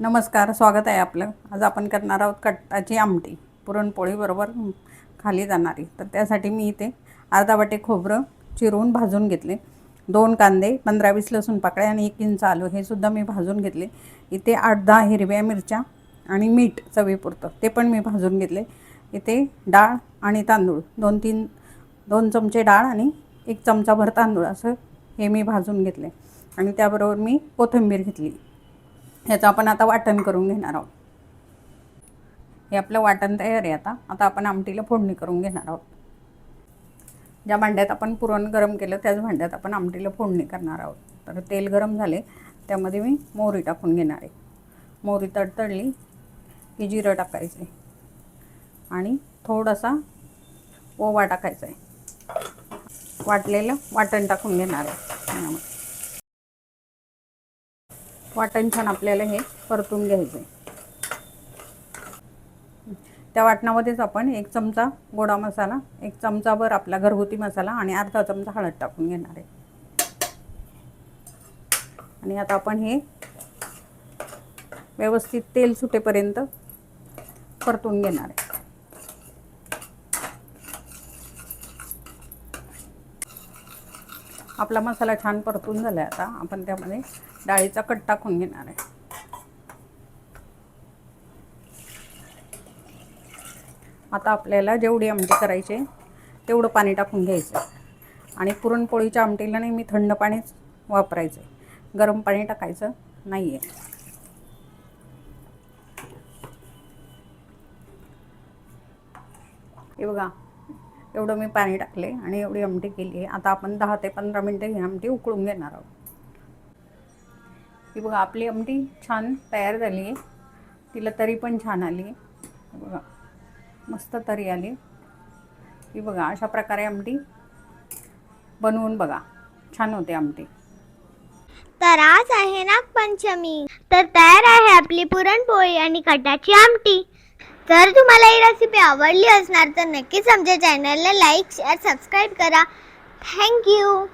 नमस्कार, स्वागत आहे आपलं. आज आपण करणार आहोत कट्टाची आमटी, पुरणपोळी बरोबर खाली जाणारी. तर त्यासाठी मी इथे अर्धा वाटी खोबरं चिरून भाजून घेतले, 2 कांदे, 15-20 लसूण पाकळ्या आणि 1 इंच आलं हे सुद्धा मी भाजून घेतले. इथे 8-10 हिरव्या मिरच्या आणि मीठ चवीपुरतं ते पण मी भाजून घेतले. इथे डाळ आणि तांदूळ 2 चमचे डाळ आणि 1 चमचाभर तांदूळ असं हे मी भाजून घेतले आणि त्याबरोबर मी कोथिंबीर घेतली. ह्याचं आपण आता वाटण करून घेणार आहोत. हे आपलं वाटण तयार आहे. आता आपण आमटीला फोडणी करून घेणार आहोत. ज्या भांड्यात आपण पुरण गरम केलं त्याच भांड्यात आपण आमटीला फोडणी करणार आहोत. तर तेल गरम झाले, त्यामध्ये मी मोहरी टाकून घेणार आहे. मोहरी तडतडली की जिरं टाकायचं आहे आणि थोडासा ओवा टाकायचा आहे. वाटलेलं वाटण टाकून घेणार आहे. वाटण छान आपल्याला हे परतून घ्यायचं आहे. त्या वाटणामध्येच आपण 1 चमचा गोडा मसाला, 1 चमचाभर आपला घरगुती मसाला आणि अर्धा चमचा हळद टाकून घेणार आहे. आणि आता आपण हे व्यवस्थित तेल सुटेपर्यंत परतून घेणार आहे. आपला मसाला छान परतून झाला आहे. आता आपण त्यामध्ये डाळीचा कट टाकून घेणार आहे. आता आपल्याला जेवढी आमटी करायची तेवढं पाणी टाकून घ्यायचं आणि पुरणपोळीच्या आमटीला नेहमी थंड पाणीच वापरायचं आहे, गरम पाणी टाकायचं नाही आहे. हे बघा, एवढं मी पाणी टाकले आणि एवढी आमटी केली आहे. आता आपण 10 ते 15 मिनटं ही आमटी उकळून घेणार आहोत. ही बघा, आपली आमटी छान तयार झाली आहे. तिला तरी पण छान आली आहे. बघा, मस्त तरी आली. ही बघा, अशा प्रकारे आमटी बनवून बघा, छान होते आमटी. तर आज आहे नागपंचमी, तर तयार आहे आपली पुरणपोळी आणि कटाची आमटी. जर तुम्हाला ही रेसिपी आवडली असणार तर नक्कीच आमच्या चॅनलला लाईक, शेअर, सबस्क्राईब करा. थँक्यू.